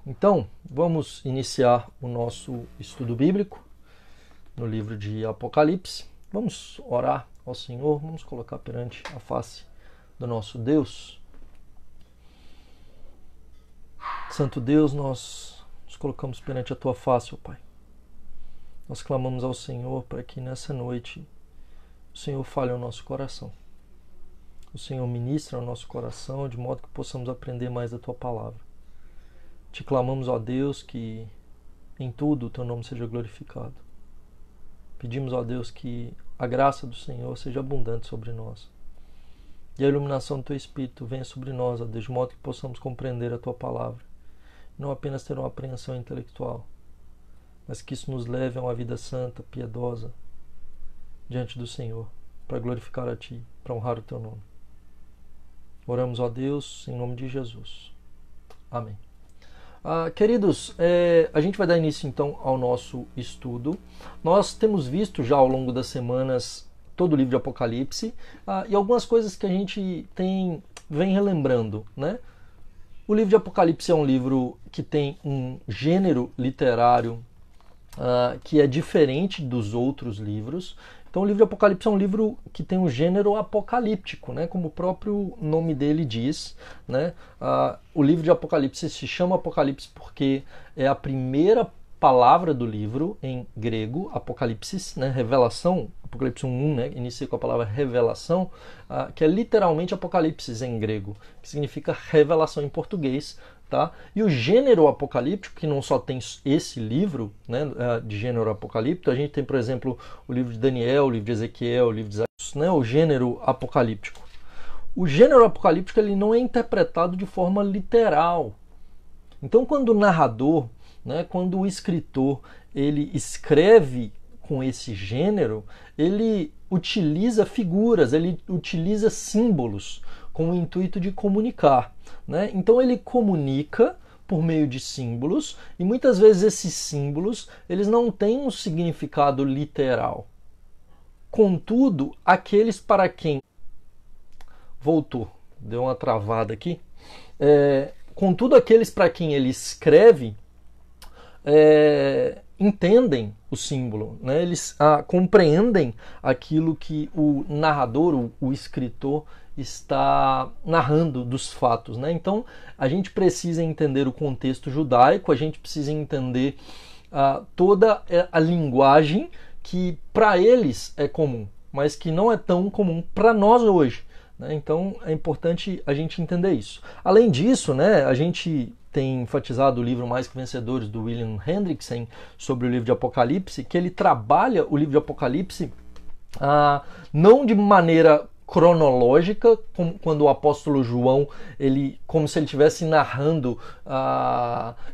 Então, vamos iniciar o nosso estudo bíblico no livro de Apocalipse. Vamos orar ao Senhor, vamos colocar perante a face do nosso Deus. Santo Deus, nós nos colocamos perante a Tua face, ó Pai. Nós clamamos ao Senhor para que nessa noite o Senhor fale ao nosso coração. O Senhor ministra ao nosso coração de modo que possamos aprender mais da Tua palavra. Te clamamos, ó Deus, que em tudo o Teu nome seja glorificado. Pedimos, ó Deus, que a graça do Senhor seja abundante sobre nós. E a iluminação do Teu Espírito venha sobre nós, ó Deus, de modo que possamos compreender a Tua palavra. Não apenas ter uma apreensão intelectual, mas que isso nos leve a uma vida santa, piedosa, diante do Senhor, para glorificar a Ti, para honrar o Teu nome. Oramos, ó Deus, em nome de Jesus. Amém. Queridos, a gente vai dar início então ao nosso estudo. Nós temos visto já ao longo das semanas todo o livro de Apocalipse e algumas coisas que a gente vem relembrando, né? O livro de Apocalipse é um livro que tem um gênero literário que é diferente dos outros livros. Então o livro de Apocalipse é um livro que tem um gênero apocalíptico, né? Como o próprio nome dele diz, né? O livro de Apocalipse se chama Apocalipse porque é a primeira palavra do livro em grego, Apocalipsis, né? Revelação, Apocalipse 1, né? Inicia com a palavra revelação, que é literalmente Apocalipsis em grego, que significa revelação em português. Tá? E o gênero apocalíptico, que não só tem esse livro, né, de gênero apocalíptico, a gente tem, por exemplo, o livro de Daniel, o livro de Ezequiel, o livro de Isaías, né, o gênero apocalíptico. O gênero apocalíptico ele não é interpretado de forma literal. Então, quando o narrador, né, quando o escritor, ele escreve com esse gênero, ele utiliza figuras, ele utiliza símbolos com o intuito de comunicar, né? Então ele comunica por meio de símbolos e muitas vezes esses símbolos eles não têm um significado literal. Contudo, aqueles para quem... Voltou, deu uma travada aqui. Contudo, aqueles para quem ele escreve entendem o símbolo, né? Eles compreendem aquilo que o narrador, o escritor, está narrando dos fatos, né? Então a gente precisa entender o contexto judaico, a gente precisa entender toda a linguagem que para eles é comum, mas que não é tão comum para nós hoje, né? Então é importante a gente entender isso. Além disso, né, a gente tem enfatizado o livro Mais que Vencedores do William Hendrickson sobre o livro de Apocalipse, que ele trabalha o livro de Apocalipse não de maneira cronológica, quando o apóstolo João, como se ele estivesse narrando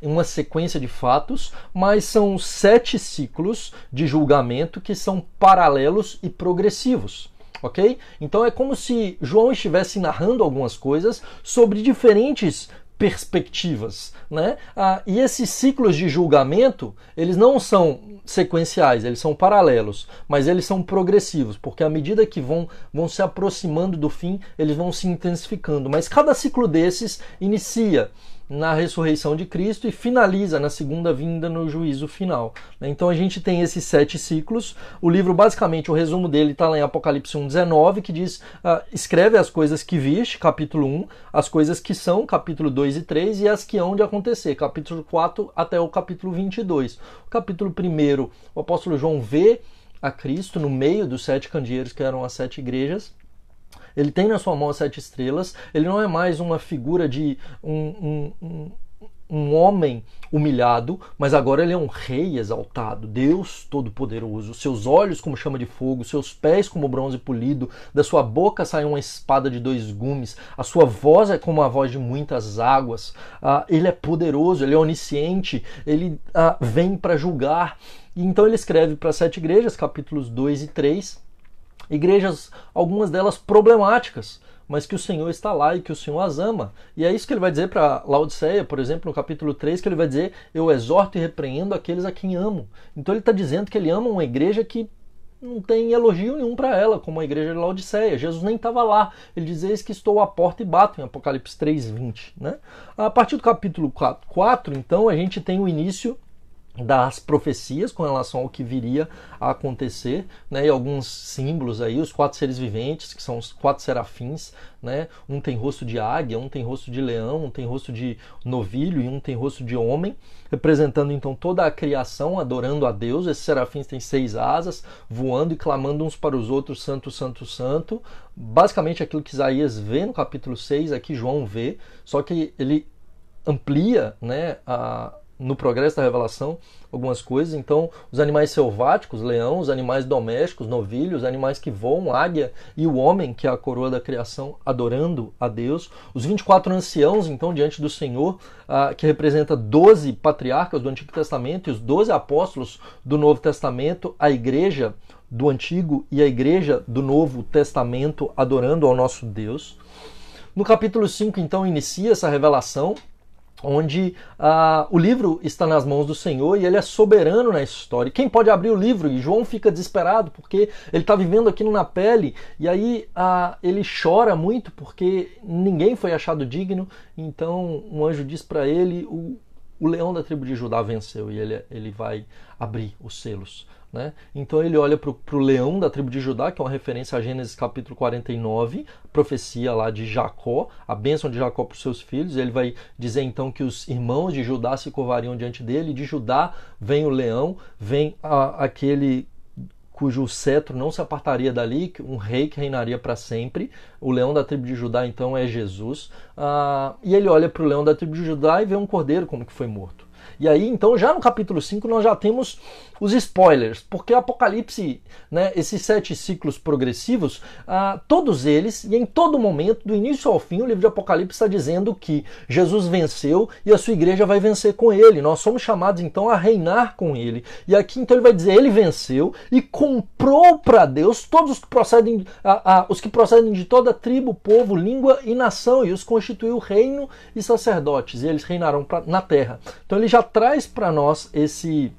em uma sequência de fatos, mas são 7 ciclos de julgamento que são paralelos e progressivos. Ok? Então é como se João estivesse narrando algumas coisas sobre diferentes perspectivas, né? E esses ciclos de julgamento, eles não são sequenciais, eles são paralelos, mas eles são progressivos, porque à medida que vão se aproximando do fim, eles vão se intensificando. Mas cada ciclo desses inicia na ressurreição de Cristo e finaliza na segunda vinda, no juízo final. Então a gente tem esses 7 ciclos. O livro, basicamente, o resumo dele está lá em Apocalipse 1:19, que diz, escreve as coisas que viste, capítulo 1, as coisas que são, capítulo 2 e 3, e as que hão de acontecer, capítulo 4 até o capítulo 22. O capítulo 1, o apóstolo João vê a Cristo no meio dos 7 candeeiros, que eram as 7 igrejas. Ele tem na sua mão as 7 estrelas. Ele não é mais uma figura de um homem humilhado, mas agora ele é um rei exaltado, Deus Todo-Poderoso. Seus olhos como chama de fogo, seus pés como bronze polido, da sua boca sai uma espada de 2 gumes, a sua voz é como a voz de muitas águas. Ele é poderoso, ele é onisciente, ele vem para julgar. E então ele escreve para 7 igrejas, capítulos 2 e 3, igrejas, algumas delas problemáticas, mas que o Senhor está lá e que o Senhor as ama. E é isso que ele vai dizer para Laodiceia, por exemplo, no capítulo 3, que ele vai dizer: eu exorto e repreendo aqueles a quem amo. Então ele está dizendo que ele ama uma igreja que não tem elogio nenhum para ela, como a igreja de Laodiceia. Jesus nem estava lá. Ele diz: eis que estou à porta e bato, em Apocalipse 3:20. Né? A partir do capítulo 4, então, a gente tem o início das profecias com relação ao que viria a acontecer, né, e alguns símbolos aí, os 4 seres viventes, que são os 4 serafins, né, um tem rosto de águia, um tem rosto de leão, um tem rosto de novilho e um tem rosto de homem, representando então toda a criação, adorando a Deus. Esses serafins têm 6 asas, voando e clamando uns para os outros: santo, santo, santo. Basicamente aquilo que Isaías vê no capítulo 6, aqui João vê, só que ele amplia, né, no progresso da revelação, algumas coisas. Então, os animais selváticos, leão, os animais domésticos, novilho, os animais que voam, águia, e o homem, que é a coroa da criação, adorando a Deus. Os 24 anciãos, então, diante do Senhor, que representa 12 patriarcas do Antigo Testamento e os 12 apóstolos do Novo Testamento, a igreja do Antigo e a igreja do Novo Testamento, adorando ao nosso Deus. No capítulo 5, então, inicia essa revelação, onde o livro está nas mãos do Senhor e ele é soberano na história. Quem pode abrir o livro? E João fica desesperado porque ele está vivendo aquilo na pele, e aí ele chora muito porque ninguém foi achado digno. Então um anjo diz para ele: o leão da tribo de Judá venceu, e ele vai abrir os selos. Né? Então ele olha para o leão da tribo de Judá, que é uma referência a Gênesis capítulo 49, profecia lá de Jacó, a bênção de Jacó para os seus filhos. Ele vai dizer então que os irmãos de Judá se curvariam diante dele. De Judá vem o leão, vem aquele cujo cetro não se apartaria dali, um rei que reinaria para sempre. O leão da tribo de Judá então é Jesus. E ele olha para o leão da tribo de Judá e vê um cordeiro como que foi morto. E aí, então, já no capítulo 5, nós já temos os spoilers, porque Apocalipse, né, esses 7 ciclos progressivos, todos eles, e em todo momento, do início ao fim, o livro de Apocalipse está dizendo que Jesus venceu e a sua igreja vai vencer com ele. Nós somos chamados, então, a reinar com ele. E aqui, então, ele vai dizer: ele venceu e comprou para Deus todos os que procedem de toda tribo, povo, língua e nação, e os constituiu reino e sacerdotes, e eles reinarão na terra. Então, ele já traz para nós esse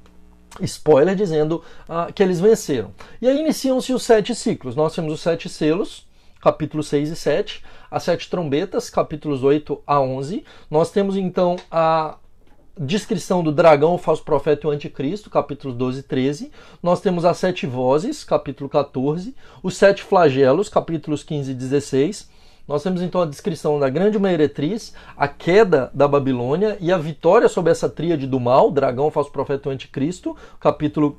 spoiler dizendo que eles venceram. E aí iniciam-se os 7 ciclos. Nós temos os 7 selos, capítulos 6 e 7, as 7 trombetas, capítulos 8 a 11. Nós temos então a descrição do dragão, o falso profeta e o anticristo, capítulos 12 e 13. Nós temos as 7 vozes, capítulo 14. Os 7 flagelos, capítulos 15 e 16. Nós temos então a descrição da grande meretriz, a queda da Babilônia e a vitória sobre essa tríade do mal, dragão, falso profeta e anticristo, capítulo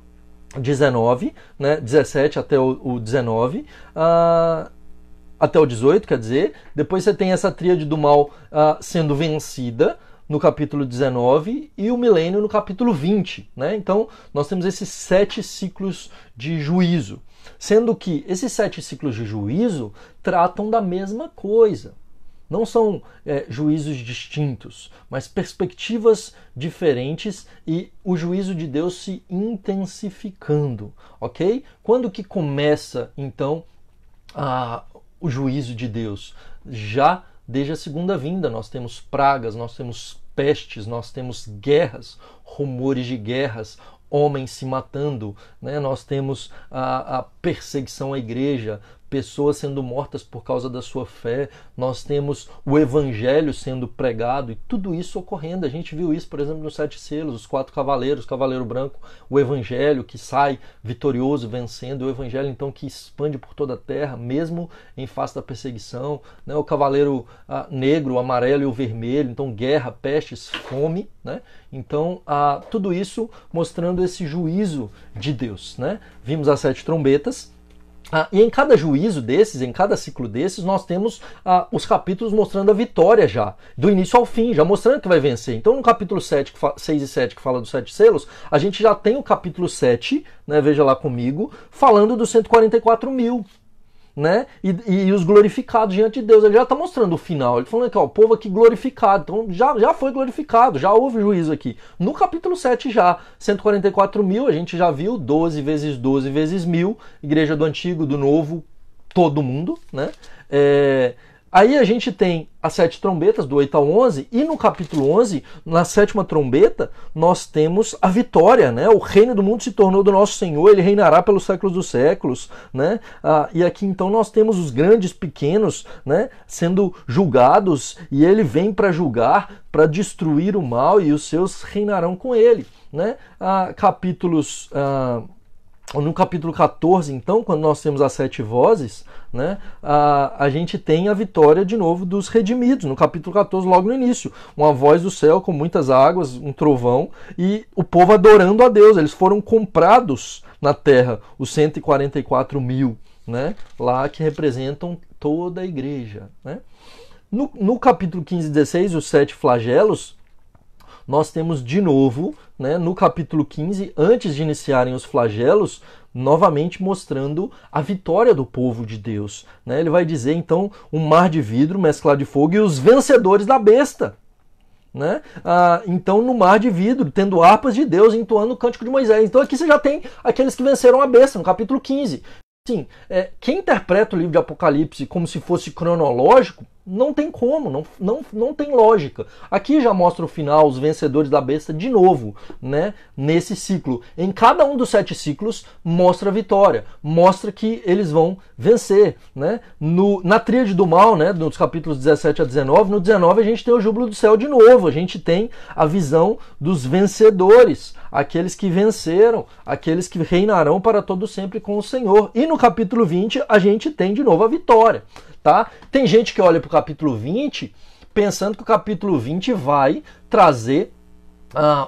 19, né, 17 até o 19, até o 18, quer dizer. Depois você tem essa tríade do mal sendo vencida, no capítulo 19, e o milênio no capítulo 20. Né? Então, nós temos esses 7 ciclos de juízo. Sendo que esses 7 ciclos de juízo tratam da mesma coisa. Não são juízos distintos, mas perspectivas diferentes, e o juízo de Deus se intensificando. Ok? Quando que começa, então, o juízo de Deus? Já desde a segunda vinda, nós temos pragas, nós temos pestes, nós temos guerras, rumores de guerras, homens se matando, né? Nós temos a perseguição à igreja, pessoas sendo mortas por causa da sua fé, nós temos o evangelho sendo pregado, e tudo isso ocorrendo. A gente viu isso, por exemplo, nos 7 selos, os 4 cavaleiros, cavaleiro branco, o evangelho que sai vitorioso, vencendo, o evangelho então que expande por toda a terra, mesmo em face da perseguição, né? O cavaleiro negro, o amarelo e o vermelho, então guerra, pestes, fome, né? Então, tudo isso mostrando esse juízo de Deus, né? Vimos as 7 trombetas. E em cada juízo desses, em cada ciclo desses, nós temos os capítulos mostrando a vitória já, do início ao fim, já mostrando que vai vencer. Então no capítulo 7, 6 e 7, que fala dos 7 selos, a gente já tem o capítulo 7, né, veja lá comigo, falando dos 144 mil. Né? E os glorificados diante de Deus. Ele já está mostrando o final. Ele falando que o povo aqui glorificado. Então já foi glorificado, já houve juízo aqui. No capítulo 7 já, 144 mil, a gente já viu, 12 vezes 12 vezes 1000, igreja do Antigo, do Novo, todo mundo. Né? Aí a gente tem as 7 trombetas, do 8 ao 11, e no capítulo 11, na 7ª trombeta, nós temos a vitória, né? O reino do mundo se tornou do nosso Senhor, ele reinará pelos séculos dos séculos, né? E aqui então nós temos os grandes, pequenos, né? Sendo julgados, e ele vem para julgar, para destruir o mal, e os seus reinarão com ele, né? No capítulo 14, então, quando nós temos as 7 vozes, né, a gente tem a vitória de novo dos redimidos. No capítulo 14, logo no início, uma voz do céu com muitas águas, um trovão, e o povo adorando a Deus. Eles foram comprados na terra, os 144 mil, né, lá que representam toda a igreja. Né? No capítulo 15 e 16, os 7 flagelos, nós temos de novo, né, no capítulo 15, antes de iniciarem os flagelos, novamente mostrando a vitória do povo de Deus. Né? Ele vai dizer, então, um mar de vidro mesclado de fogo e os vencedores da besta. Né? Então, no mar de vidro, tendo harpas de Deus, entoando o cântico de Moisés. Então, aqui você já tem aqueles que venceram a besta, no capítulo 15. Sim, quem interpreta o livro de Apocalipse como se fosse cronológico, não tem como, não tem lógica. Aqui já mostra o final, os vencedores da besta, de novo, né, nesse ciclo. Em cada um dos 7 ciclos, mostra a vitória, mostra que eles vão vencer. Né? Na tríade do mal, né, nos capítulos 17 a 19, no 19 a gente tem o júbilo do céu de novo, a gente tem a visão dos vencedores, aqueles que venceram, aqueles que reinarão para todo sempre com o Senhor. E no capítulo 20 a gente tem de novo a vitória. Tá? Tem gente que olha para o capítulo 20 pensando que o capítulo 20 vai trazer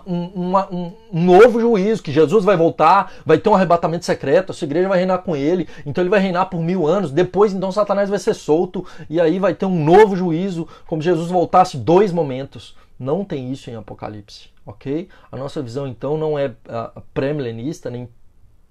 um novo juízo, que Jesus vai voltar, vai ter um arrebatamento secreto, a sua igreja vai reinar com ele, então ele vai reinar por 1000 anos, depois então Satanás vai ser solto, e aí vai ter um novo juízo, como se Jesus voltasse 2 momentos. Não tem isso em Apocalipse, ok? A nossa visão então não é pré-milenista, nem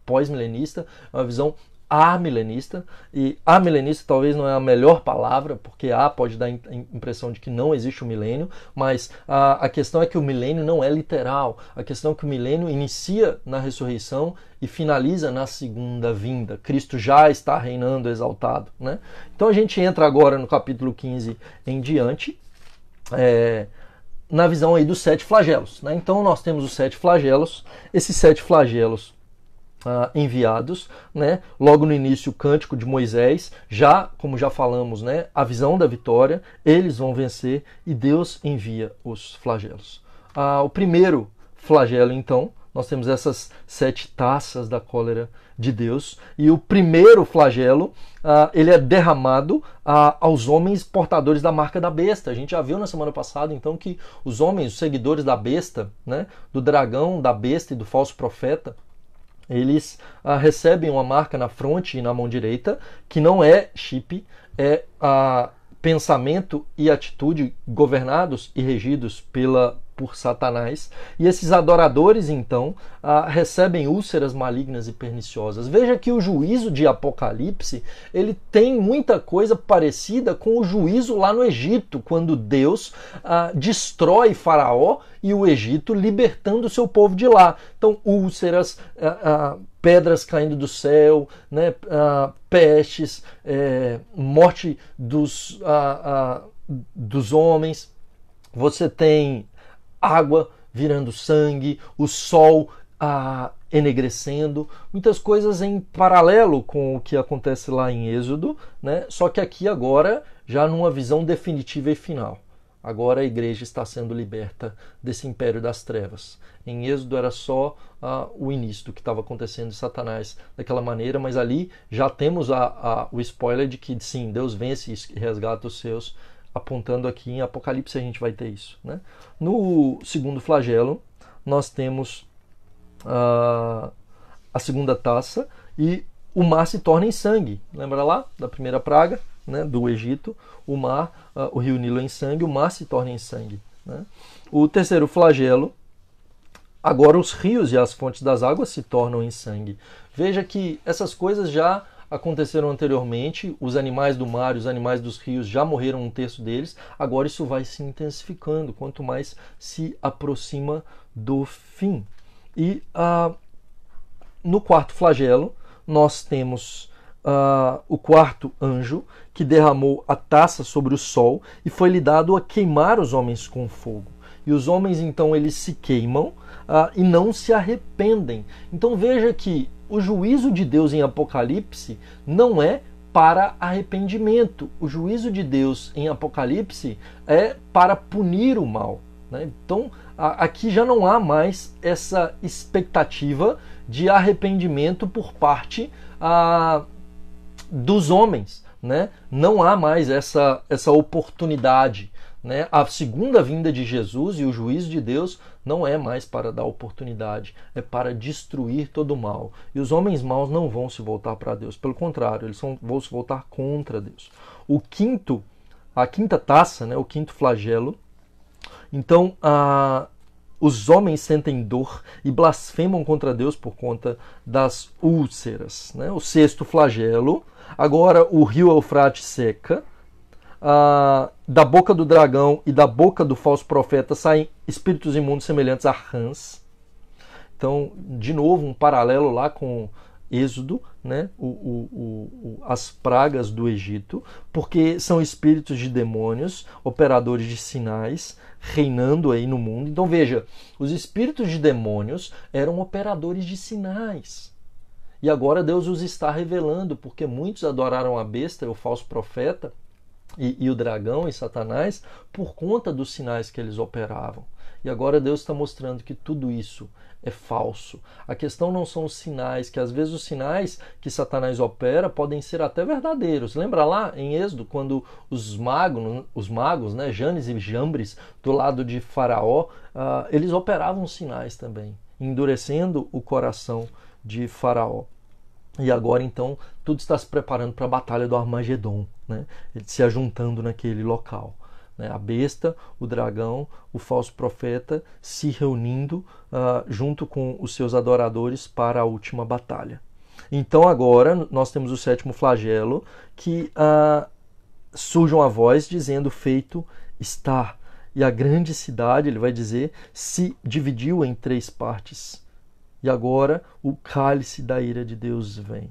pós-milenista, é uma visão amilenista, e amilenista talvez não é a melhor palavra, porque pode dar a impressão de que não existe o milênio, mas a questão é que o milênio não é literal, a questão é que o milênio inicia na ressurreição e finaliza na segunda vinda. Cristo já está reinando exaltado. Né? Então a gente entra agora no capítulo 15 em diante, na visão aí dos 7 flagelos. Né? Então nós temos os 7 flagelos, esses 7 flagelos enviados, né? Logo no início o cântico de Moisés, como já falamos, né? A visão da vitória, eles vão vencer e Deus envia os flagelos. O primeiro flagelo, então, nós temos essas 7 taças da cólera de Deus, e o primeiro flagelo, ele é derramado aos homens portadores da marca da besta. A gente já viu na semana passada, então, que os homens, os seguidores da besta, né? Do dragão, da besta e do falso profeta, eles recebem uma marca na fronte e na mão direita, que não é chip, é pensamento e atitude governados e regidos por Satanás. E esses adoradores, então, recebem úlceras malignas e perniciosas. Veja que o juízo de Apocalipse, ele tem muita coisa parecida com o juízo lá no Egito, quando Deus destrói Faraó e o Egito, libertando o seu povo de lá. Então, úlceras, pedras caindo do céu, né, pestes, morte dos homens. Você tem água virando sangue, o sol enegrecendo, muitas coisas em paralelo com o que acontece lá em Êxodo, né? Só que aqui agora já numa visão definitiva e final. Agora a igreja está sendo liberta desse império das trevas. Em Êxodo era só o início do que estava acontecendo de Satanás daquela maneira, mas ali já temos o spoiler de que sim, Deus vence e resgata os seus, apontando aqui em Apocalipse a gente vai ter isso. Né? No segundo flagelo, nós temos a segunda taça e o mar se torna em sangue. Lembra lá da primeira praga? Né, do Egito, o mar, o rio Nilo em sangue, o mar se torna em sangue. Né? O terceiro flagelo, agora os rios e as fontes das águas se tornam em sangue. Veja que essas coisas já aconteceram anteriormente, os animais do mar e os animais dos rios já morreram 1/3 deles, agora isso vai se intensificando, quanto mais se aproxima do fim. E no quarto flagelo, nós temos o quarto anjo, que derramou a taça sobre o sol e foi-lhe dado a queimar os homens com fogo. E os homens, então, eles se queimam e não se arrependem. Então veja que o juízo de Deus em Apocalipse não é para arrependimento. O juízo de Deus em Apocalipse é para punir o mal, né? Então aqui já não há mais essa expectativa de arrependimento por parte dos homens, né? Não há mais essa oportunidade, né? A segunda vinda de Jesus e o juízo de Deus não é mais para dar oportunidade, é para destruir todo o mal. E os homens maus não vão se voltar para Deus, pelo contrário, eles vão se voltar contra Deus. A quinta taça, né? O quinto flagelo. Então, os homens sentem dor e blasfemam contra Deus por conta das úlceras, né? O sexto flagelo. Agora o rio Eufrates seca. Da boca do dragão e da boca do falso profeta saem espíritos imundos semelhantes a rãs. Então, de novo, um paralelo lá com Êxodo, né? As pragas do Egito, porque são espíritos de demônios, operadores de sinais, reinando aí no mundo. Então veja, os espíritos de demônios eram operadores de sinais. E agora Deus os está revelando, porque muitos adoraram a besta, o falso profeta, e o dragão e Satanás por conta dos sinais que eles operavam. E agora Deus está mostrando que tudo isso é falso. A questão não são os sinais, que às vezes os sinais que Satanás opera podem ser até verdadeiros. Lembra lá em Êxodo, quando os magos, né, Janes e Jambres, do lado de Faraó, eles operavam sinais também, endurecendo o coração de Faraó. E agora, então, tudo está se preparando para a batalha do Armagedon, né? Se ajuntando naquele local, né? A besta, o dragão, o falso profeta se reunindo junto com os seus adoradores para a última batalha. Então, agora, nós temos o sétimo flagelo, que surge uma voz dizendo: feito está. E a grande cidade, ele vai dizer, se dividiu em 3 partes. E agora o cálice da ira de Deus vem.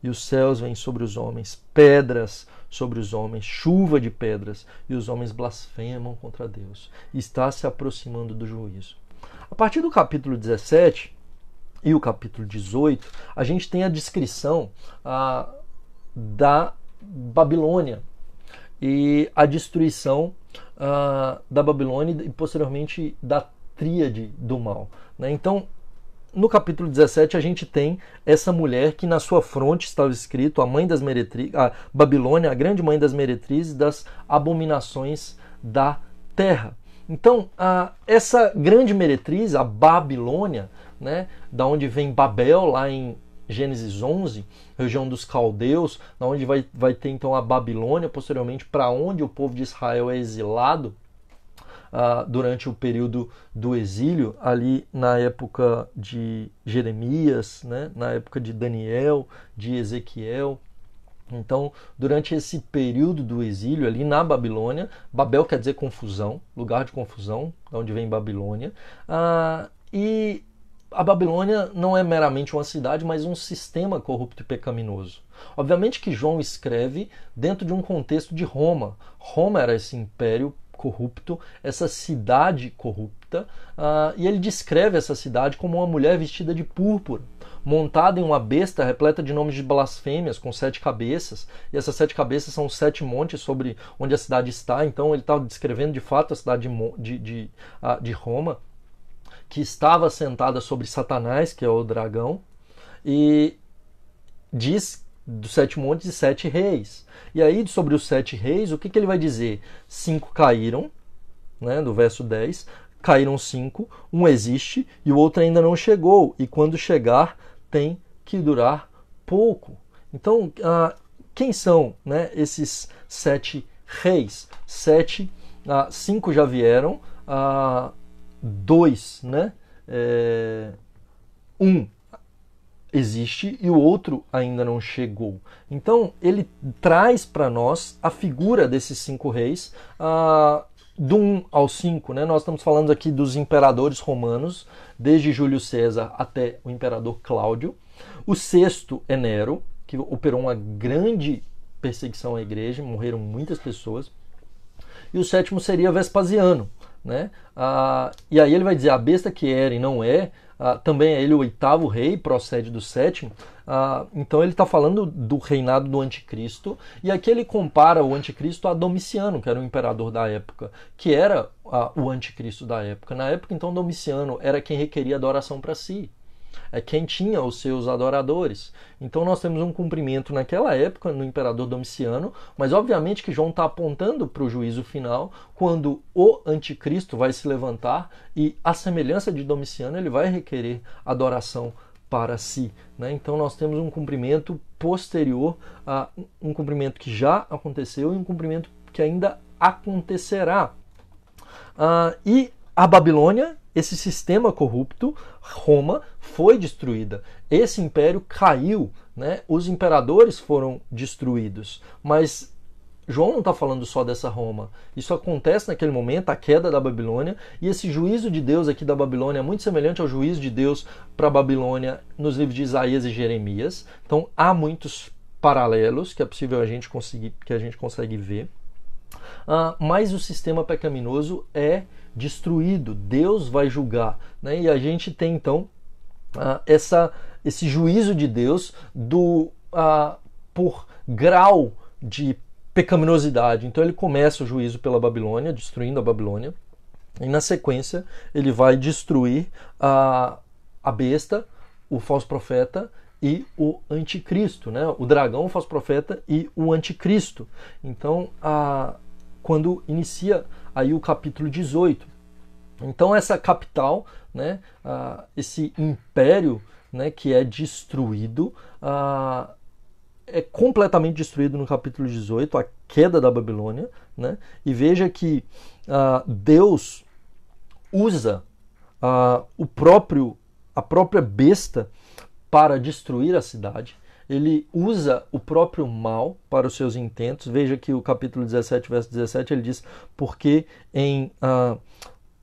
E os céus vêm sobre os homens, pedras sobre os homens, chuva de pedras. E os homens blasfemam contra Deus. E está se aproximando do juízo. A partir do capítulo 17 e o capítulo 18, a gente tem a descrição da Babilônia e a destruição da Babilônia e posteriormente da tríade do mal, né? Então, no capítulo 17 a gente tem essa mulher que na sua fronte estava escrito a mãe das meretrizes, a Babilônia, a grande mãe das meretrizes, das abominações da terra. Então, essa grande meretriz, a Babilônia, né, da onde vem Babel, lá em Gênesis 11, região dos caldeus, da onde vai ter então a Babilônia, posteriormente para onde o povo de Israel é exilado, durante o período do exílio, ali na época de Jeremias, né, na época de Daniel, de Ezequiel. Então, durante esse período do exílio ali na Babilônia, Babel quer dizer confusão, lugar de confusão, de onde vem Babilônia, e a Babilônia não é meramente uma cidade, mas um sistema corrupto e pecaminoso. Obviamente que João escreve dentro de um contexto de Roma. Roma era esse império corrupto, essa cidade corrupta, e ele descreve essa cidade como uma mulher vestida de púrpura, montada em uma besta repleta de nomes de blasfêmias, com 7 cabeças, e essas 7 cabeças são os 7 montes sobre onde a cidade está. Então ele está descrevendo de fato a cidade de Roma, que estava sentada sobre Satanás, que é o dragão, e diz dos 7 montes e 7 reis. E aí, sobre os 7 reis, o que ele vai dizer? 5 caíram, né, do verso 10, caíram 5, um existe e o outro ainda não chegou, e quando chegar tem que durar pouco. Então, quem são, né, esses 7 reis? 5 já vieram, 2, né, existe e o outro ainda não chegou. Então ele traz para nós a figura desses 5 reis, do 1 ao 5, né? Nós estamos falando aqui dos imperadores romanos, desde Júlio César até o imperador Cláudio. O 6º é Nero, que operou uma grande perseguição à igreja, morreram muitas pessoas. E o sétimo seria Vespasiano, né? E aí ele vai dizer, a besta que era e não é, também é ele o oitavo rei, procede do sétimo. Então ele está falando do reinado do anticristo, e aqui ele compara o anticristo a Domiciano, que era o imperador da época, que era o anticristo da época. Na época, então, Domiciano era quem requeria adoração para si. É quem tinha os seus adoradores. Então nós temos um cumprimento naquela época, no imperador Domiciano, mas obviamente que João está apontando para o juízo final, quando o anticristo vai se levantar e, à semelhança de Domiciano, ele vai requerer adoração para si, né? Então nós temos um cumprimento posterior, um cumprimento que já aconteceu e um cumprimento que ainda acontecerá. E a Babilônia, esse sistema corrupto, Roma, foi destruída. Esse império caiu, né? Os imperadores foram destruídos. Mas João não está falando só dessa Roma. Isso acontece naquele momento, a queda da Babilônia, e esse juízo de Deus aqui da Babilônia é muito semelhante ao juízo de Deus para a Babilônia nos livros de Isaías e Jeremias. Então há muitos paralelos que é possível que a gente consegue ver. Mas o sistema pecaminoso é destruído, Deus vai julgar, né? E a gente tem então esse juízo de Deus por grau de pecaminosidade. Então ele começa o juízo pela Babilônia, destruindo a Babilônia, e na sequência ele vai destruir a besta, o falso profeta e o anticristo, né? O dragão, o falso profeta e o anticristo. Então quando inicia aí o capítulo 18. Então essa capital, né, esse império, né, que é destruído, é completamente destruído no capítulo 18, a queda da Babilônia, né? E veja que Deus usa a própria besta para destruir a cidade. Ele usa o próprio mal para os seus intentos. Veja que o capítulo 17, verso 17, ele diz, porque em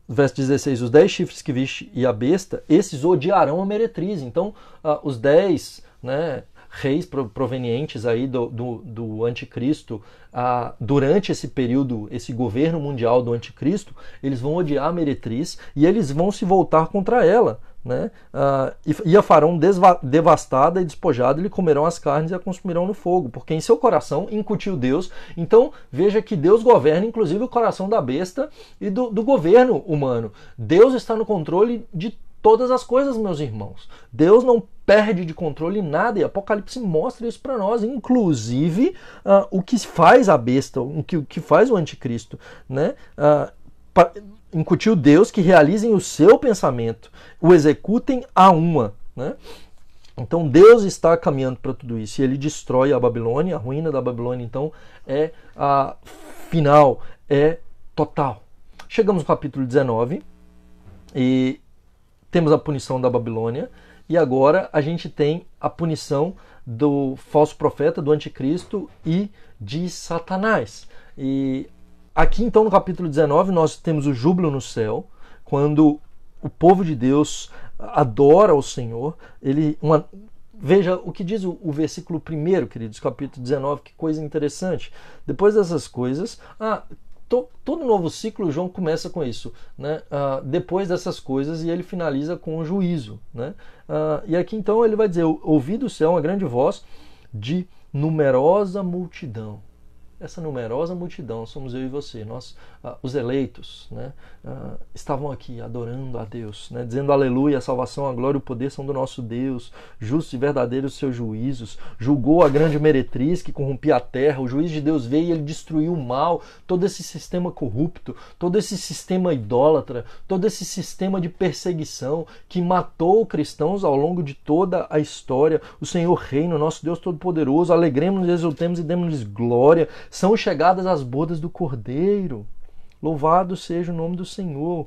verso 16, os 10 chifres que viste e a besta, esses odiarão a meretriz. Então, os 10, né, reis provenientes aí do anticristo, durante esse período, esse governo mundial do anticristo, eles vão odiar a meretriz e eles vão se voltar contra ela, né? E a farão devastada e despojada, e lhe comerão as carnes e a consumirão no fogo, porque em seu coração incutiu Deus. Então veja que Deus governa inclusive o coração da besta e do governo humano. Deus está no controle de todas as coisas, meus irmãos. Deus não perde de controle nada, e Apocalipse mostra isso para nós, inclusive o que faz a besta, o que faz o anticristo, né? Incutiu Deus que realizem o seu pensamento, o executem a uma, né? Então Deus está caminhando para tudo isso, e ele destrói a Babilônia, a ruína da Babilônia, então, é final, é total. Chegamos no capítulo 19, e temos a punição da Babilônia, e agora a gente tem a punição do falso profeta, do anticristo e de Satanás. E aqui então no capítulo 19 nós temos o júbilo no céu, quando o povo de Deus adora o Senhor. Veja o que diz o versículo 1, queridos, capítulo 19, que coisa interessante. Depois dessas coisas, todo novo ciclo, João começa com isso, né? Depois dessas coisas, e ele finaliza com o juízo, né? E aqui então ele vai dizer, ouvi do céu uma grande voz de numerosa multidão. Essa numerosa multidão somos eu e você, nós, os eleitos, né, estavam aqui adorando a Deus, né, dizendo aleluia, a salvação, a glória e o poder são do nosso Deus, justos e verdadeiros os seus juízos, julgou a grande meretriz que corrompia a terra, o juiz de Deus veio e ele destruiu o mal, todo esse sistema corrupto, todo esse sistema idólatra, todo esse sistema de perseguição que matou cristãos ao longo de toda a história. O Senhor reina, o nosso Deus Todo-Poderoso, alegremos-nos, exultemos e demos-lhes glória. São chegadas as bodas do Cordeiro. Louvado seja o nome do Senhor.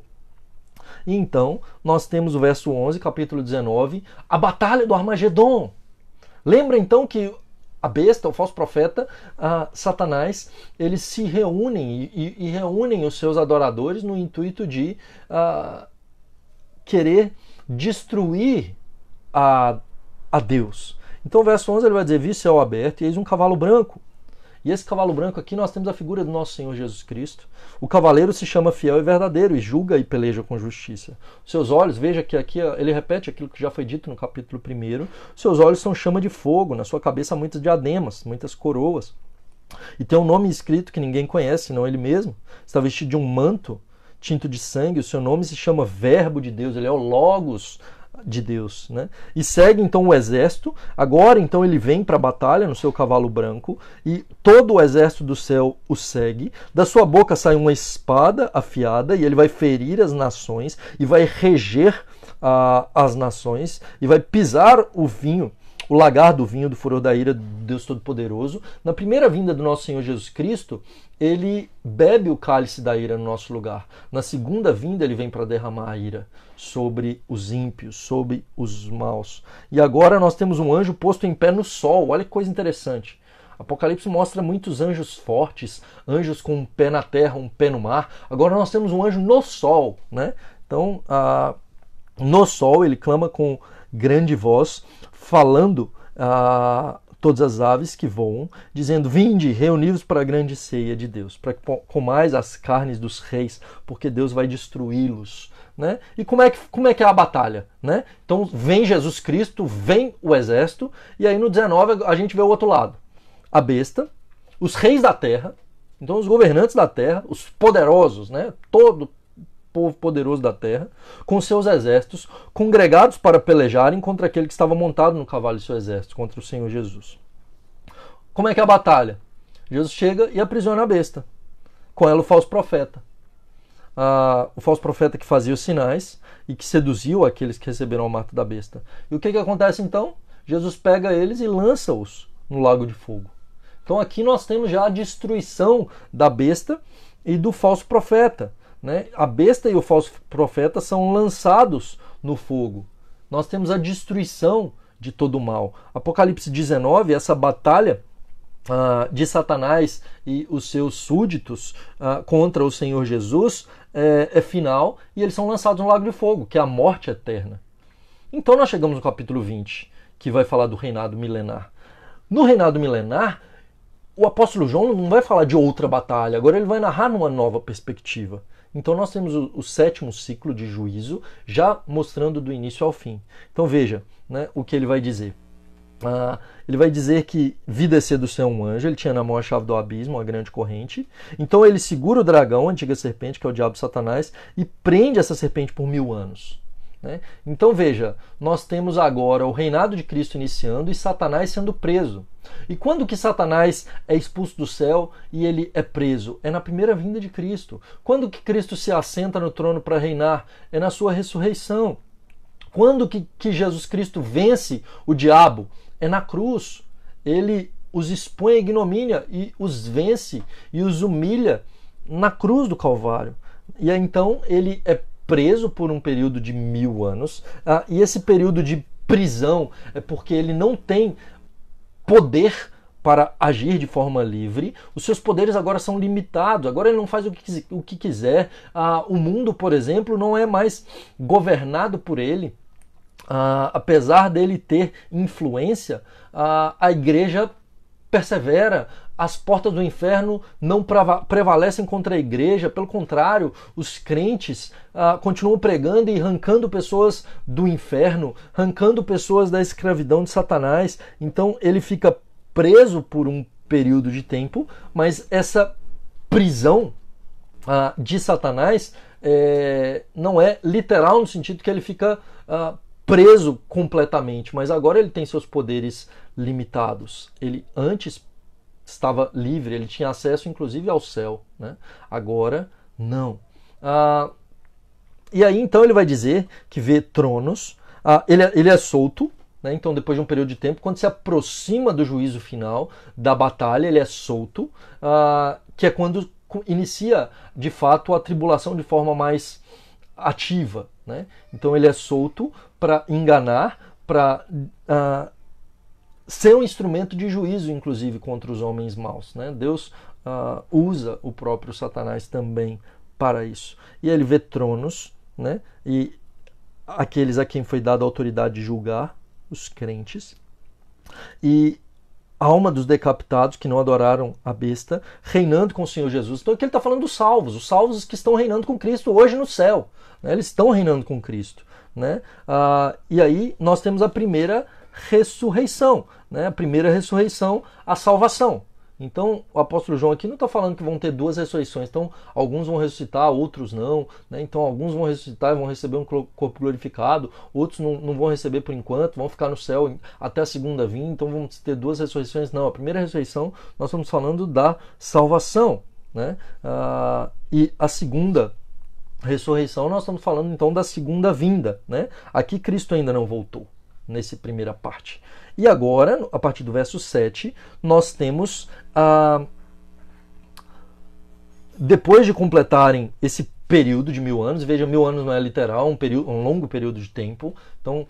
E então, nós temos o verso 11, capítulo 19, a batalha do Armagedon. Lembra então que a besta, o falso profeta, Satanás, eles se reúnem e reúnem os seus adoradores no intuito de querer destruir a Deus. Então o verso 11 ele vai dizer, vi céu aberto e eis um cavalo branco. E esse cavalo branco aqui nós temos a figura do nosso Senhor Jesus Cristo. O cavaleiro se chama fiel e verdadeiro e julga e peleja com justiça. Seus olhos, veja que aqui ele repete aquilo que já foi dito no capítulo 1. Seus olhos são chama de fogo, na sua cabeça há muitas diademas, muitas coroas. E tem um nome escrito que ninguém conhece, senão ele mesmo. Está vestido de um manto tinto de sangue, o seu nome se chama Verbo de Deus, ele é o Logos de Deus, né? E segue então o exército. Agora então ele vem para a batalha no seu cavalo branco e todo o exército do céu o segue. Da sua boca sai uma espada afiada e ele vai ferir as nações e vai reger as nações e vai pisar o vinho, o lagar do vinho do furor da ira de Deus Todo-Poderoso. Na primeira vinda do nosso Senhor Jesus Cristo, ele bebe o cálice da ira no nosso lugar. Na segunda vinda, ele vem para derramar a ira sobre os ímpios, sobre os maus. E agora nós temos um anjo posto em pé no sol. Olha que coisa interessante. Apocalipse mostra muitos anjos fortes, anjos com um pé na terra, um pé no mar. Agora nós temos um anjo no sol, né? Então, no sol, ele clama com grande voz, falando a todas as aves que voam, dizendo, vinde, reuni-vos para a grande ceia de Deus, para que comais as carnes dos reis, porque Deus vai destruí-los. Né? E como é que é a batalha? Né? Então vem Jesus Cristo, vem o exército, e aí no 19 a gente vê o outro lado. A besta, os reis da terra, então os governantes da terra, os poderosos, né? Todo povo poderoso da terra, com seus exércitos, congregados para pelejarem contra aquele que estava montado no cavalo de seu exército, contra o Senhor Jesus. Como é que é a batalha? Jesus chega e aprisiona a besta, com ela o falso profeta. O falso profeta que fazia os sinais e que seduziu aqueles que receberam o marco da besta. E o que acontece então? Jesus pega eles e lança-os no lago de fogo. Então aqui nós temos já a destruição da besta e do falso profeta. Né? A besta e o falso profeta são lançados no fogo. Nós temos a destruição de todo o mal. Apocalipse 19, essa batalha de Satanás e os seus súditos contra o Senhor Jesus é final e eles são lançados no lago de fogo, que é a morte eterna. Então nós chegamos no capítulo 20, que vai falar do reinado milenar. No reinado milenar, o apóstolo João não vai falar de outra batalha, agora ele vai narrar numa nova perspectiva. Então nós temos o sétimo ciclo de juízo, já mostrando do início ao fim. Então veja, né, o que ele vai dizer. Ele vai dizer que vi descer do céu um anjo, ele tinha na mão a chave do abismo, a grande corrente. Então ele segura o dragão, a antiga serpente, que é o diabo Satanás, e prende essa serpente por 1000 anos. Né? Então veja, nós temos agora o reinado de Cristo iniciando e Satanás sendo preso. E quando que Satanás é expulso do céu e ele é preso? É na primeira vinda de Cristo. Quando que Cristo se assenta no trono para reinar? É na sua ressurreição. Quando que Jesus Cristo vence o diabo? É na cruz. Ele os expõe à ignomínia e os vence e os humilha na cruz do Calvário. E aí, então ele é preso por um período de 1000 anos. E esse período de prisão é porque ele não tem poder para agir de forma livre. Os seus poderes agora são limitados. Agora ele não faz o que quiser. O mundo, por exemplo, não é mais governado por ele. Apesar dele ter influência, a igreja persevera. As portas do inferno não prevalecem contra a igreja, pelo contrário, os crentes continuam pregando e arrancando pessoas do inferno, arrancando pessoas da escravidão de Satanás. Então ele fica preso por um período de tempo, mas essa prisão de Satanás não é literal no sentido que ele fica preso completamente, mas agora ele tem seus poderes limitados. Ele antes estava livre, ele tinha acesso inclusive ao céu, né? Agora não. E aí então ele vai dizer que vê tronos, ele é solto, né? Então depois de um período de tempo, quando se aproxima do juízo final, da batalha, ele é solto, que é quando inicia de fato a tribulação de forma mais ativa, né? Então ele é solto para enganar, para ser um instrumento de juízo, inclusive, contra os homens maus. Né? Deus usa o próprio Satanás também para isso. E ele vê tronos, né? E aqueles a quem foi dada a autoridade de julgar, os crentes. e a alma dos decapitados que não adoraram a besta, reinando com o Senhor Jesus. Então aqui ele está falando dos salvos, os salvos que estão reinando com Cristo hoje no céu. Né? Eles estão reinando com Cristo. Né? E aí nós temos a primeira ressurreição. Né? A primeira ressurreição, a salvação. Então, o apóstolo João aqui não está falando que vão ter duas ressurreições. Então, alguns vão ressuscitar, outros não. Né? Então, alguns vão ressuscitar e vão receber um corpo glorificado. Outros não vão receber por enquanto, vão ficar no céu até a segunda vinda. Então, vamos ter duas ressurreições. Não, a primeira ressurreição, nós estamos falando da salvação. Né? E a segunda ressurreição, nós estamos falando, então, da segunda vinda. Né? Aqui, Cristo ainda não voltou, nessa primeira parte. E agora, a partir do verso 7, nós temos, depois de completarem esse período de 1000 anos, veja, 1000 anos não é literal, um longo período de tempo, então,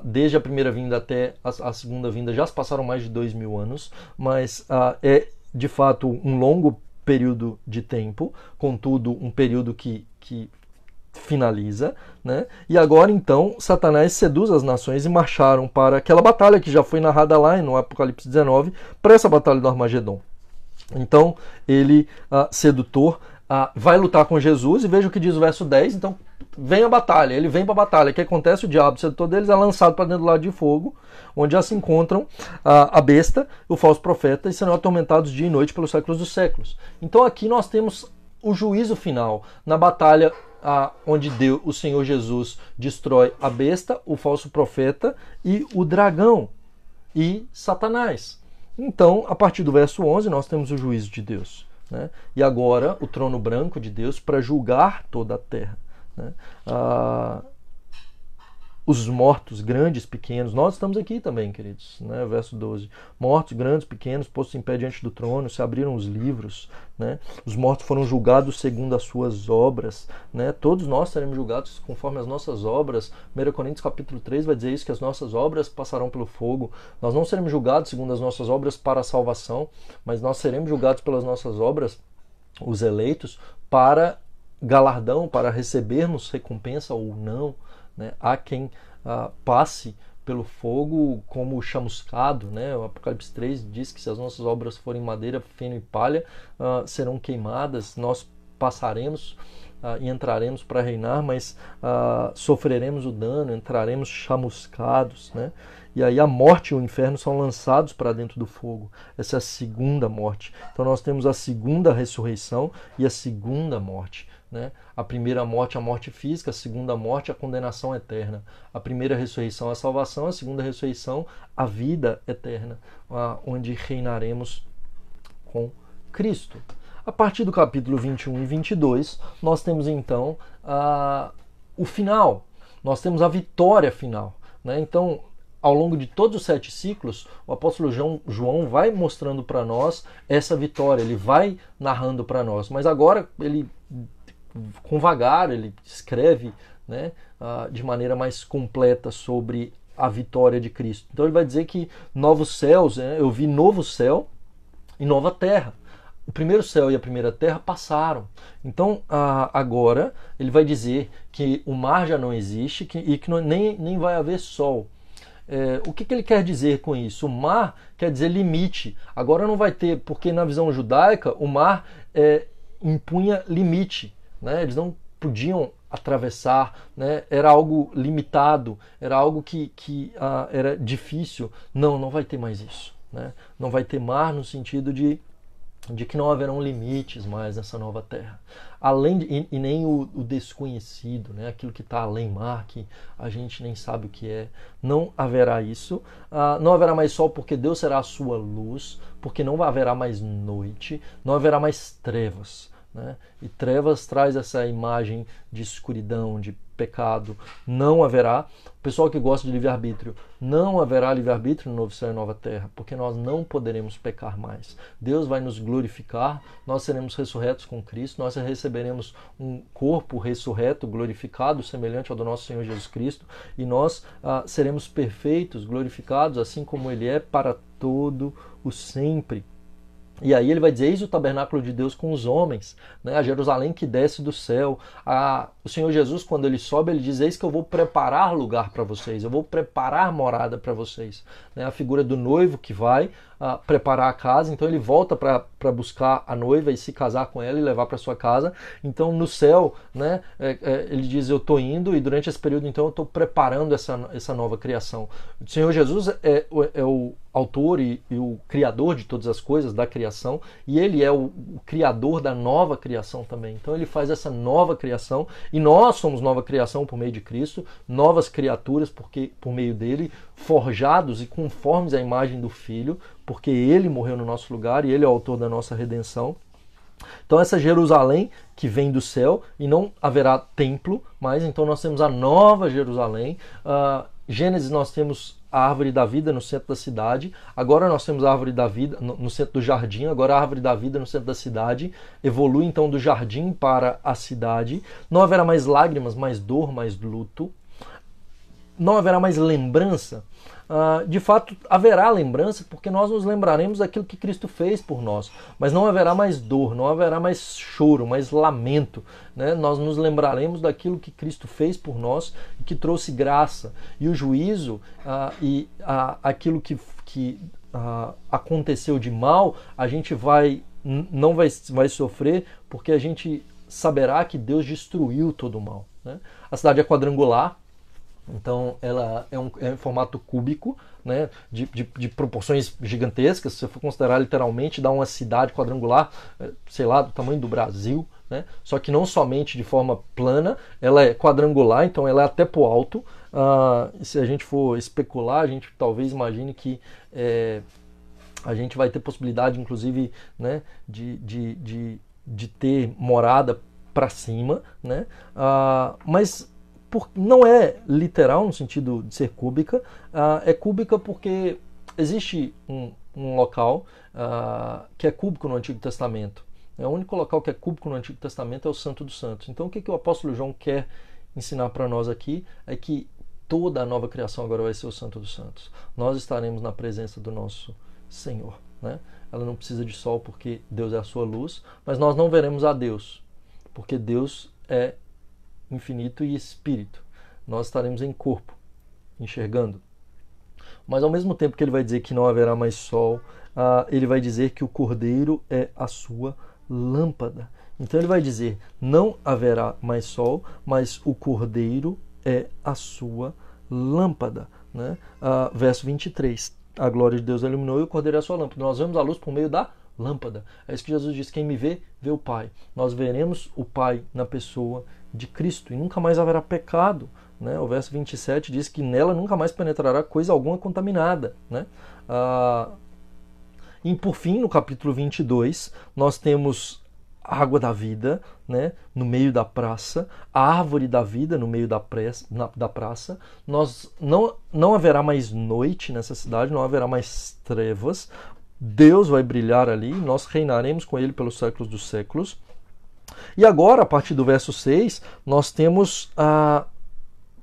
desde a primeira vinda até a segunda vinda, já se passaram mais de 2000 anos, mas é, de fato, um longo período de tempo, contudo, um período que finaliza, né? E agora então Satanás seduz as nações e marcharam para aquela batalha que já foi narrada lá no Apocalipse 19, para essa batalha do Armagedon. Então ele, sedutor, vai lutar com Jesus, e veja o que diz o verso 10, então vem a batalha, ele vem para a batalha. O que acontece? O diabo, o sedutor deles, é lançado para dentro do lago de fogo, onde já se encontram a besta, o falso profeta, e serão atormentados dia e noite pelos séculos dos séculos. Então aqui nós temos o juízo final, na batalha onde o Senhor Jesus destrói a besta, o falso profeta e o dragão e Satanás. Então, a partir do verso 11, nós temos o juízo de Deus. Né? E agora, o trono branco de Deus para julgar toda a terra. Né? Os mortos, grandes, pequenos, nós estamos aqui também, queridos, né? Verso 12, mortos, grandes, pequenos, postos em pé diante do trono, se abriram os livros, né? Os mortos foram julgados segundo as suas obras, né? Todos nós seremos julgados conforme as nossas obras. 1 Coríntios capítulo 3 vai dizer isso, que as nossas obras passarão pelo fogo. Nós não seremos julgados segundo as nossas obras para a salvação, mas nós seremos julgados pelas nossas obras, os eleitos, para galardão, para recebermos recompensa ou não. Né? Há quem passe pelo fogo como chamuscado. Né? O Apocalipse 3 diz que se as nossas obras forem madeira, feno e palha, serão queimadas. Nós passaremos e entraremos para reinar, mas sofreremos o dano, entraremos chamuscados. Né? E aí a morte e o inferno são lançados para dentro do fogo. Essa é a segunda morte. Então nós temos a segunda ressurreição e a segunda morte. Né? A primeira morte, a morte física, a segunda morte, a condenação eterna. A primeira ressurreição, a salvação, a segunda ressurreição, a vida eterna, onde reinaremos com Cristo. A partir do capítulo 21 e 22, nós temos então o final, nós temos a vitória final. Né? Então, ao longo de todos os 7 ciclos, o apóstolo João vai mostrando para nós essa vitória, ele vai narrando para nós, mas agora ele, com vagar, ele escreve, né, de maneira mais completa sobre a vitória de Cristo. Então ele vai dizer que novos céus, né, eu vi novo céu e nova terra. O primeiro céu e a primeira terra passaram. Então agora ele vai dizer que o mar já não existe e que nem vai haver sol. O que ele quer dizer com isso? O mar quer dizer limite. Agora não vai ter, porque na visão judaica o mar impunha limite. Né? Eles não podiam atravessar, né? Era algo limitado, era algo que era difícil. Não vai ter mais isso. Né? Não vai ter mar no sentido de que não haverão limites mais nessa nova terra. E nem o desconhecido, né? Aquilo que está além mar, que a gente nem sabe o que é. Não haverá isso. Não haverá mais sol, porque Deus será a sua luz, porque não haverá mais noite, não haverá mais trevas. Né? E trevas traz essa imagem de escuridão, de pecado. Não haverá. O pessoal que gosta de livre-arbítrio, não haverá livre-arbítrio no novo céu e nova terra, porque nós não poderemos pecar mais. Deus vai nos glorificar, nós seremos ressurretos com Cristo, nós receberemos um corpo ressurreto, glorificado, semelhante ao do nosso Senhor Jesus Cristo, e nós seremos perfeitos, glorificados, assim como Ele é, para todo o sempre. E aí ele vai dizer, eis o tabernáculo de Deus com os homens, né? A Jerusalém que desce do céu, o Senhor Jesus, quando ele sobe, ele diz: eis que eu vou preparar lugar para vocês, eu vou preparar morada para vocês. Né? A figura do noivo que vai preparar a casa, então ele volta para buscar a noiva e se casar com ela e levar para sua casa. Então no céu, né, ele diz: eu estou indo, e durante esse período então eu estou preparando essa nova criação. O Senhor Jesus é o autor e o criador de todas as coisas, da criação, e ele é o criador da nova criação também. Então ele faz essa nova criação, e nós somos nova criação por meio de Cristo, novas criaturas porque por meio dele, forjados e conformes à imagem do Filho, porque ele morreu no nosso lugar e ele é o autor da nossa redenção. Então essa Jerusalém que vem do céu, e não haverá templo, mas então nós temos a nova Jerusalém. Gênesis, nós temos a árvore da vida no centro da cidade, agora nós temos a árvore da vida no centro do jardim, agora a árvore da vida no centro da cidade, evolui então do jardim para a cidade. Não haverá mais lágrimas, mais dor, mais luto, não haverá mais lembrança. De fato, haverá lembrança, porque nós nos lembraremos daquilo que Cristo fez por nós, mas não haverá mais dor, não haverá mais choro, mais lamento, né? Nós nos lembraremos daquilo que Cristo fez por nós e que trouxe graça, e o juízo aquilo que aconteceu de mal, a gente não vai sofrer, porque a gente saberá que Deus destruiu todo o mal, né? A cidade é quadrangular. Então ela é em formato cúbico, né, de proporções gigantescas. Se você for considerar literalmente, dá uma cidade quadrangular, sei lá, do tamanho do Brasil, né? Só que não somente de forma plana, ela é quadrangular, então ela é até pro alto. Se a gente for especular, a gente talvez imagine que a gente vai ter possibilidade, inclusive, né, de ter morada para cima, né? Mas não é literal no sentido de ser cúbica, é cúbica porque existe um local que é cúbico no Antigo Testamento. O único local que é cúbico no Antigo Testamento é o Santo dos Santos. Então o que o apóstolo João quer ensinar para nós aqui é que toda a nova criação agora vai ser o Santo dos Santos. Nós estaremos na presença do nosso Senhor, né? Ela não precisa de sol porque Deus é a sua luz, mas nós não veremos a Deus, porque Deus é infinito e espírito. Nós estaremos em corpo, enxergando. Mas ao mesmo tempo que ele vai dizer que não haverá mais sol, ele vai dizer que o Cordeiro é a sua lâmpada. Então ele vai dizer: não haverá mais sol, mas o Cordeiro é a sua lâmpada, né? Verso 23. A glória de Deus a iluminou e o Cordeiro é a sua lâmpada. Nós vemos a luz por meio da lâmpada. É isso que Jesus diz: quem me vê, vê o Pai. Nós veremos o Pai na pessoa de Cristo, e nunca mais haverá pecado, né? O verso 27 diz que nela nunca mais penetrará coisa alguma contaminada, né? E por fim, no capítulo 22, nós temos a água da vida, né, no meio da praça, a árvore da vida no meio da praça. Não haverá mais noite nessa cidade, não haverá mais trevas. Deus vai brilhar ali, nós reinaremos com ele pelos séculos dos séculos. E agora, a partir do verso 6, nós temos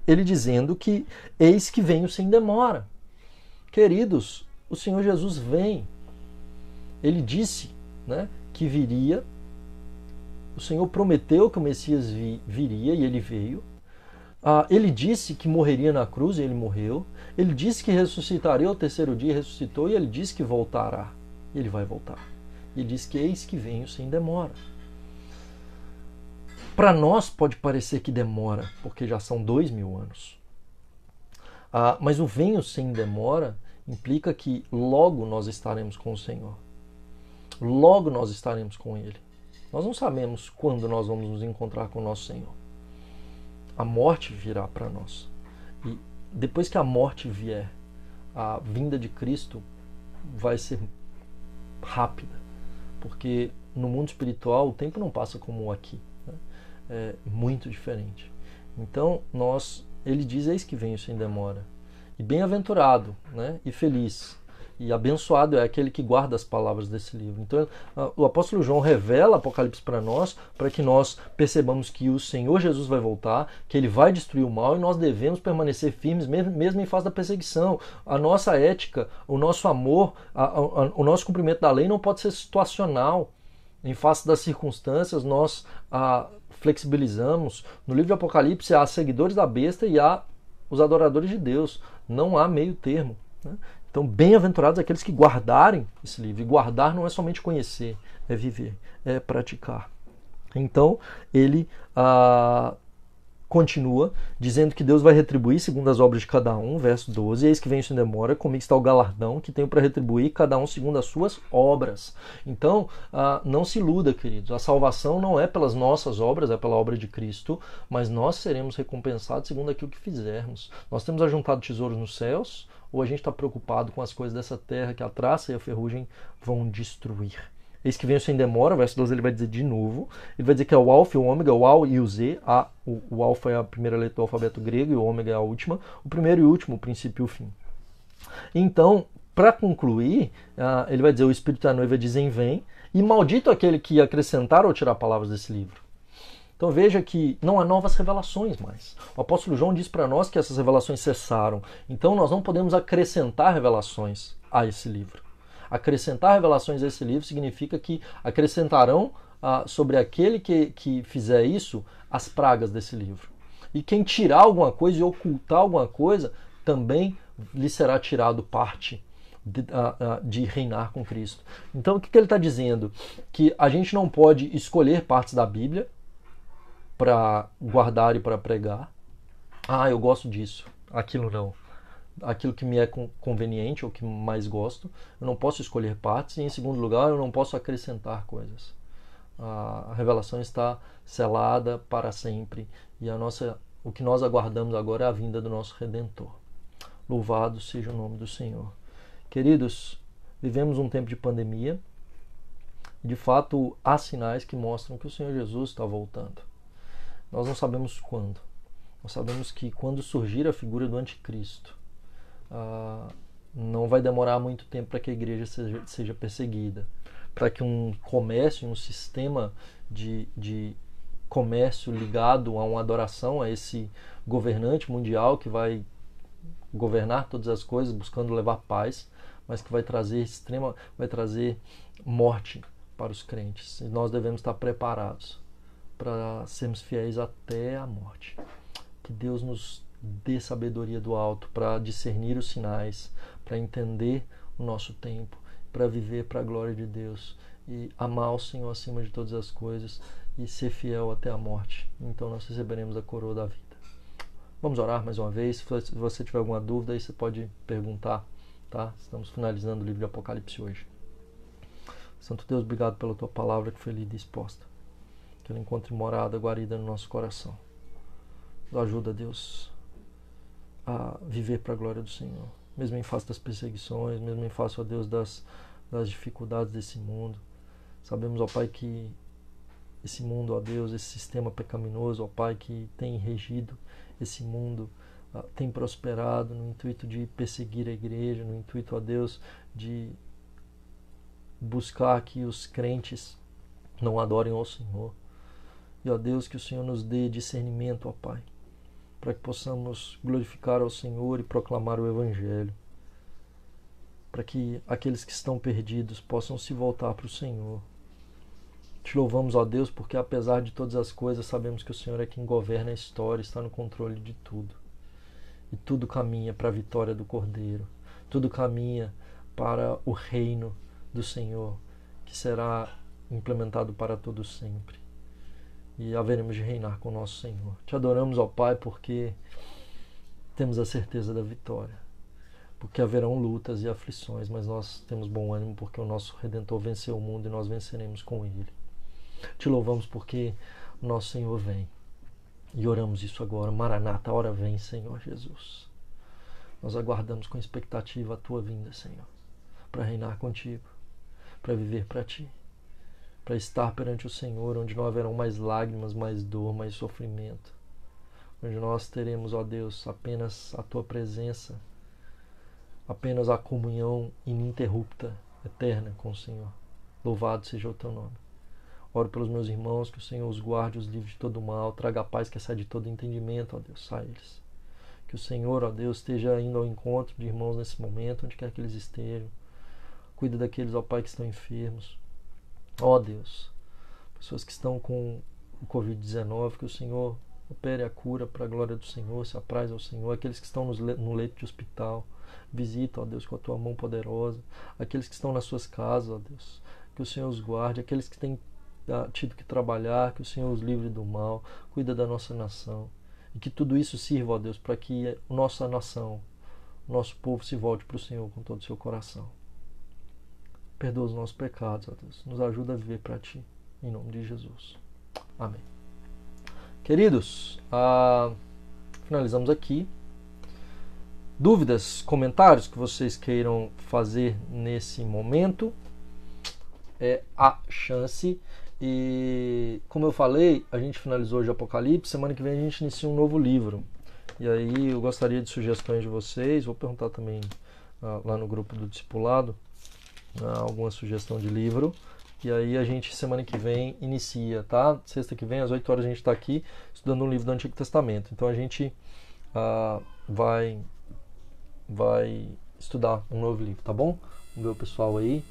ele dizendo que eis que venho sem demora. Queridos, o Senhor Jesus vem. Ele disse, né, que viria. O Senhor prometeu que o Messias viria e ele veio. Ele disse que morreria na cruz e ele morreu. Ele disse que ressuscitaria ao terceiro dia e ressuscitou. E ele disse que voltará. E ele vai voltar. Ele diz que eis que venho sem demora. Para nós pode parecer que demora, porque já são 2000 anos. Mas o venho sem demora implica que logo nós estaremos com o Senhor. Logo nós estaremos com Ele. Nós não sabemos quando nós vamos nos encontrar com o nosso Senhor. A morte virá para nós. E depois que a morte vier, a vinda de Cristo vai ser rápida. Porque no mundo espiritual o tempo não passa como aqui. Né? É muito diferente. Então ele diz: eis que venho sem demora. E bem-aventurado, né? E feliz. E abençoado é aquele que guarda as palavras desse livro. Então, o apóstolo João revela Apocalipse para nós, para que nós percebamos que o Senhor Jesus vai voltar, que ele vai destruir o mal, e nós devemos permanecer firmes, mesmo em face da perseguição. A nossa ética, o nosso amor, o nosso cumprimento da lei não pode ser situacional. Em face das circunstâncias, nós flexibilizamos, no livro de Apocalipse há seguidores da besta e há os adoradores de Deus. Não há meio termo, né? Então, bem-aventurados aqueles que guardarem esse livro. E guardar não é somente conhecer, é viver, é praticar. Então, ele continua dizendo que Deus vai retribuir segundo as obras de cada um, verso 12, eis que venho sem demora, comigo está o galardão que tenho para retribuir cada um segundo as suas obras. Então, não se iluda, queridos, a salvação não é pelas nossas obras, é pela obra de Cristo, mas nós seremos recompensados segundo aquilo que fizermos. Nós temos ajuntado tesouros nos céus, ou a gente está preocupado com as coisas dessa terra que a traça e a ferrugem vão destruir. Eis que venho sem demora, verso 12 ele vai dizer de novo, ele vai dizer que é o alfa e o ômega, o A e o Z, o alfa é a primeira letra do alfabeto grego e o ômega é a última, o primeiro e o último, o princípio e o fim. Então, para concluir, ele vai dizer, o Espírito e a noiva dizem vem, e maldito aquele que acrescentar ou tirar palavras desse livro. Então veja que não há novas revelações mais. O apóstolo João diz para nós que essas revelações cessaram. Então nós não podemos acrescentar revelações a esse livro. Acrescentar revelações a esse livro significa que acrescentarão sobre aquele que fizer isso as pragas desse livro. E quem tirar alguma coisa e ocultar alguma coisa também lhe será tirado parte de reinar com Cristo. Então o que ele está dizendo? Que a gente não pode escolher partes da Bíblia para guardar e para pregar. Eu gosto disso, aquilo não. Aquilo que me é conveniente ou que mais gosto, eu não posso escolher partes, e em segundo lugar, eu não posso acrescentar coisas. A revelação está selada para sempre, e o que nós aguardamos agora é a vinda do nosso Redentor. Louvado seja o nome do Senhor. Queridos, vivemos um tempo de pandemia, e de fato há sinais que mostram que o Senhor Jesus está voltando. Nós não sabemos quando. Nós sabemos que quando surgir a figura do anticristo, não vai demorar muito tempo para que a igreja seja perseguida, para que um comércio, um sistema de comércio ligado a uma adoração a esse governante mundial que vai governar todas as coisas, buscando levar paz, mas que vai trazer morte para os crentes. E nós devemos estar preparados para sermos fiéis até a morte. Que Deus nos dê sabedoria do alto para discernir os sinais, para entender o nosso tempo, para viver para a glória de Deus e amar o Senhor acima de todas as coisas e ser fiel até a morte. Então nós receberemos a coroa da vida. Vamos orar mais uma vez. Se você tiver alguma dúvida, aí você pode perguntar, tá? Estamos finalizando o livro de Apocalipse hoje. Santo Deus, obrigado pela tua palavra que foi lida e exposta. Que ela encontre morada, guarida no nosso coração. Nos ajuda, Deus, a viver para a glória do Senhor, mesmo em face das perseguições, mesmo em face, ó Deus, das dificuldades desse mundo. Sabemos, ó Pai, que esse mundo, ó Deus, esse sistema pecaminoso, ó Pai, que tem regido esse mundo, tem prosperado no intuito de perseguir a igreja, no intuito, ó Deus, de buscar que os crentes não adorem ao Senhor. E, ó Deus, que o Senhor nos dê discernimento, ó Pai, para que possamos glorificar ao Senhor e proclamar o Evangelho, para que aqueles que estão perdidos possam se voltar para o Senhor. Te louvamos, ó Deus, porque apesar de todas as coisas, sabemos que o Senhor é quem governa a história, está no controle de tudo. E tudo caminha para a vitória do Cordeiro, tudo caminha para o reino do Senhor, que será implementado para todo sempre. E haveremos de reinar com o nosso Senhor. Te adoramos, ó Pai, porque temos a certeza da vitória. Porque haverão lutas e aflições, mas nós temos bom ânimo porque o nosso Redentor venceu o mundo e nós venceremos com Ele. Te louvamos porque o nosso Senhor vem. E oramos isso agora. Maranata, a hora vem, Senhor Jesus. Nós aguardamos com expectativa a Tua vinda, Senhor, para reinar contigo, para viver para Ti, para estar perante o Senhor, onde não haverão mais lágrimas, mais dor, mais sofrimento, onde nós teremos, ó Deus, apenas a Tua presença, apenas a comunhão ininterrupta, eterna com o Senhor. Louvado seja o Teu nome. Oro pelos meus irmãos, que o Senhor os guarde, os livre de todo mal, traga a paz que excede todo entendimento, ó Deus, a eles. Que o Senhor, ó Deus, esteja indo ao encontro de irmãos nesse momento, onde quer que eles estejam. Cuida daqueles, ó Pai, que estão enfermos. Ó Deus, pessoas que estão com o Covid-19, que o Senhor opere a cura para a glória do Senhor, se apraz ao Senhor. Aqueles que estão no leito de hospital, visita, ó Deus, com a tua mão poderosa. Aqueles que estão nas suas casas, ó Deus, que o Senhor os guarde. Aqueles que têm tido que trabalhar, que o Senhor os livre do mal. Cuida da nossa nação. E que tudo isso sirva, ó Deus, para que nossa nação, nosso povo se volte para o Senhor com todo o seu coração. Perdoa os nossos pecados, ó Deus. Nos ajuda a viver para Ti. Em nome de Jesus. Amém. Queridos, finalizamos aqui. Dúvidas, comentários que vocês queiram fazer nesse momento? É a chance. E como eu falei, a gente finalizou hoje Apocalipse. Semana que vem a gente inicia um novo livro. E aí eu gostaria de sugestões de vocês. Vou perguntar também lá no grupo do discipulado alguma sugestão de livro. E aí a gente, semana que vem, inicia, tá? Sexta que vem, às 8 horas, a gente está aqui estudando um livro do Antigo Testamento. Então a gente vai estudar um novo livro, tá bom? Vamos ver o pessoal aí.